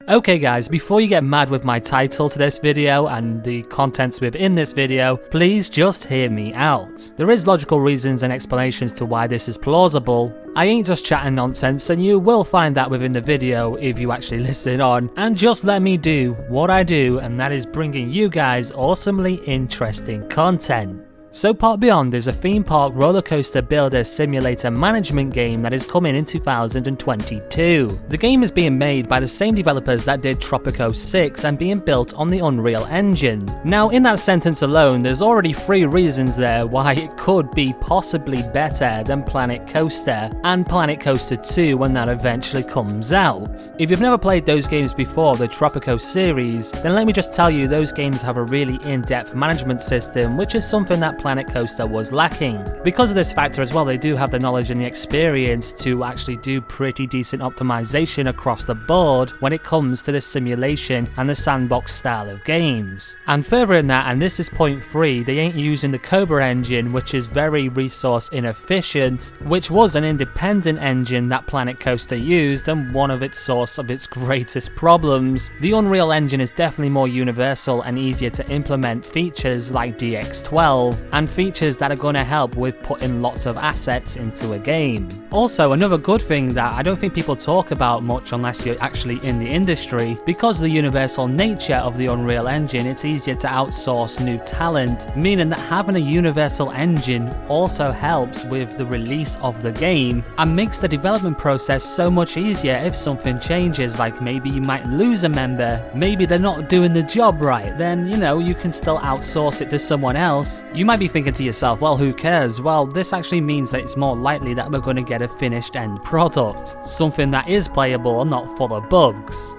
Okay guys, before you get mad with my title to this video and the contents within this video, please just hear me out. There is logical reasons and explanations to why this is plausible. I ain't just chatting nonsense, and you will find that within the video if you actually listen on, and just let me do what I do, and that is bringing you guys awesomely interesting content. So Park Beyond is a theme park roller coaster builder simulator management game that is coming in 2022. The game is being made by the same developers that did Tropico 6 and being built on the Unreal Engine. Now in that sentence alone, there's already 3 reasons there why it could be possibly better than Planet Coaster and Planet Coaster 2 when that eventually comes out. If you've never played those games before, the Tropico series, then let me just tell you those games have a really in-depth management system, which is something that Planet Coaster was lacking. Because of this factor as well, they do have the knowledge and the experience to actually do pretty decent optimization across the board when it comes to the simulation and the sandbox style of games. And further in that, and this is point 3, they ain't using the Cobra engine, which is very resource inefficient, which was an independent engine that Planet Coaster used and one of its source of its greatest problems. The Unreal Engine is definitely more universal and easier to implement features like DX12 and features that are going to help with putting lots of assets into a game. Also, another good thing that I don't think people talk about much unless you're actually in the industry, because of the universal nature of the Unreal Engine, it's easier to outsource new talent, meaning that having a universal engine also helps with the release of the game and makes the development process so much easier if something changes, like maybe you might lose a member, maybe they're not doing the job right, then you can still outsource it to someone else. You might be thinking to yourself, well, who cares? Well, this actually means that it's more likely that we're going to get a finished end product, something that is playable and not full of bugs.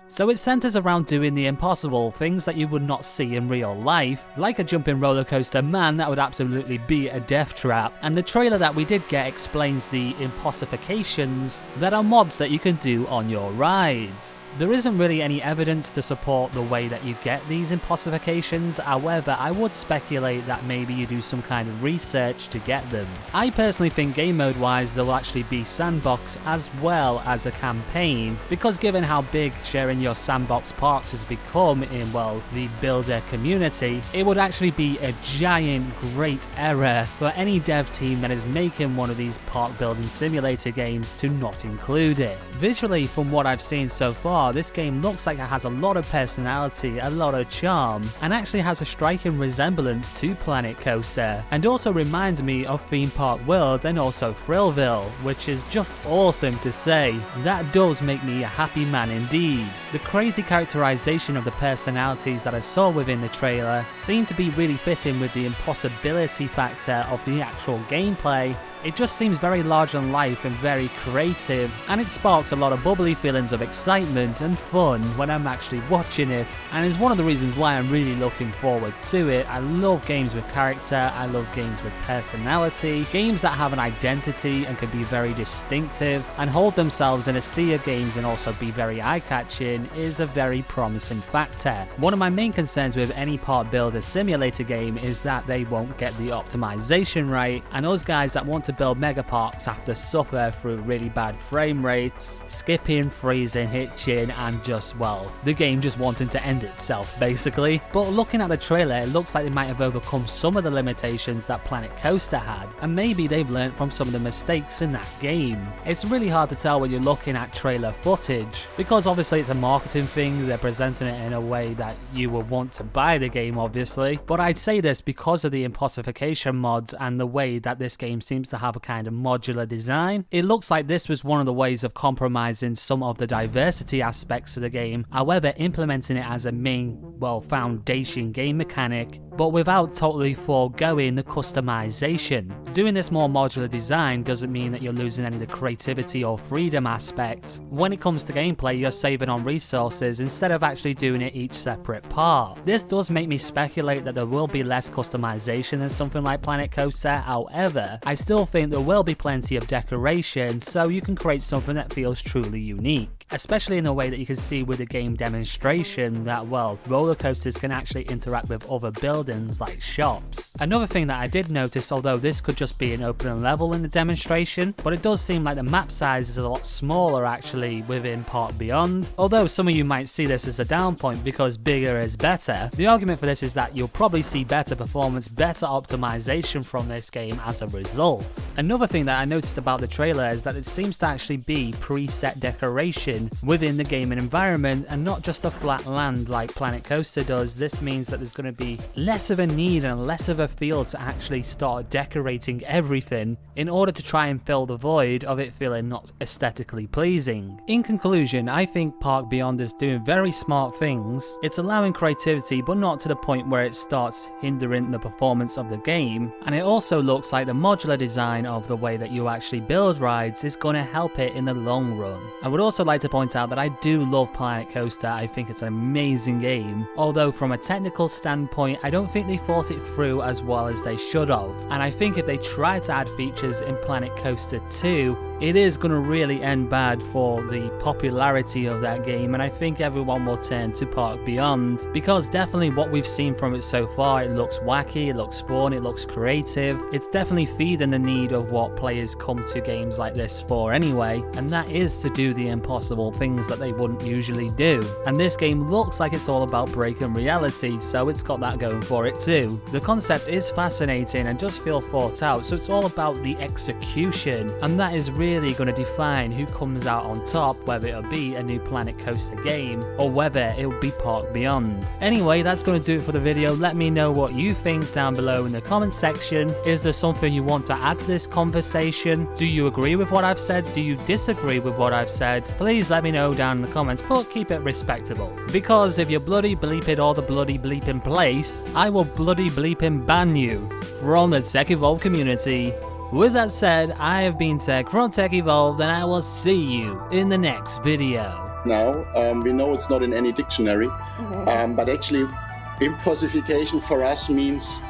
So it centers around doing the impossible, things that you would not see in real life, like a jumping roller coaster man that would absolutely be a death trap, and the trailer that we did get explains the Impossifications that are mods that you can do on your rides. There isn't really any evidence to support the way that you get these Impossifications, however I would speculate that maybe you do some kind of research to get them. I personally think game mode wise there will actually be sandbox as well as a campaign, because given how big sharing your sandbox parks has become in, well, the builder community, it would actually be a giant great error for any dev team that is making one of these park building simulator games to not include it. Visually, from what I've seen so far, this game looks like it has a lot of personality, a lot of charm, and actually has a striking resemblance to Planet Coaster, and also reminds me of Theme Park World and also Thrillville, which is just awesome to say. That does make me a happy man indeed. The crazy characterization of the personalities that I saw within the trailer seemed to be really fitting with the impossibility factor of the actual gameplay. It just seems very large than life and very creative, and it sparks a lot of bubbly feelings of excitement and fun when I'm actually watching it, and is one of the reasons why I'm really looking forward to it. I love games with character, I love games with personality, games that have an identity and can be very distinctive and hold themselves in a sea of games and also be very eye-catching is a very promising factor. One of my main concerns with any park builder simulator game is that they won't get the optimization right, and us guys that want to build mega parks have to suffer through really bad frame rates, skipping, freezing, hitching, and just, well, the game just wanting to end itself basically. But looking at the trailer, it looks like they might have overcome some of the limitations that Planet Coaster had, and maybe they've learned from some of the mistakes in that game. It's really hard to tell when you're looking at trailer footage, because obviously it's a marketing thing, they're presenting it in a way that you will want to buy the game obviously, but I'd say this because of the Impossification mods and the way that this game seems to have a kind of modular design. It looks like this was one of the ways of compromising some of the diversity aspects of the game, however implementing it as a main, well, foundation game mechanic, but without totally foregoing the customization. Doing this more modular design doesn't mean that you're losing any of the creativity or freedom aspects. When it comes to gameplay, you're saving on resources instead of actually doing it each separate part. This does make me speculate that there will be less customization than something like Planet Coaster, however, I still think there will be plenty of decoration, so you can create something that feels truly unique. especially in a way that you can see with the game demonstration that, well, roller coasters can actually interact with other buildings like shops. Another thing that I did notice, although this could just be an open level in the demonstration, but it does seem like the map size is a lot smaller actually within Park Beyond. Although some of you might see this as a down point because bigger is better, the argument for this is that you'll probably see better performance, better optimization from this game as a result. Another thing that I noticed about the trailer is that it seems to actually be preset decoration within the gaming environment and not just a flat land like Planet Coaster does. This means that there's going to be less of a need and less of a feel to actually start decorating everything in order to try and fill the void of it feeling not aesthetically pleasing. In conclusion, I think Park Beyond is doing very smart things. It's allowing creativity, but not to the point where it starts hindering the performance of the game, and it also looks like the modular design of the way that you actually build rides is going to help it in the long run. I would also like to point out that I do love Planet Coaster. I think it's an amazing game, although from a technical standpoint I don't think they thought it through as well as they should have, and I think if they try to add features in Planet Coaster 2, it is going to really end bad for the popularity of that game, and I think everyone will turn to Park Beyond because definitely what we've seen from it so far, it looks wacky, it looks fun, it looks creative. It's definitely feeding the need of what players come to games like this for anyway, and that is to do the impossible things that they wouldn't usually do. And this game looks like it's all about breaking reality, so it's got that going for it too. The concept is fascinating and just feel thought out, so it's all about the execution, and that is really going to define who comes out on top, whether it'll be a new Planet Coaster game or whether it'll be Park Beyond. Anyway, that's going to do it for the video. Let me know what you think down below in the comment section. Is there something you want to add to this conversation? Do you agree with what I've said? Do you disagree with what I've said? Please let me know down in the comments, but keep it respectable. Because if you bloody bleep it all the bloody bleeping place, I will bloody bleeping ban you from the Tech Evolved community. With that said, I have been Tech from Tech Evolved, and I will see you in the next video. Now, we know it's not in any dictionary, but actually impossification for us means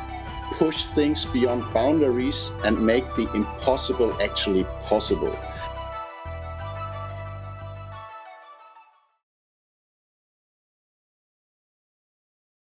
push things beyond boundaries and make the impossible actually possible.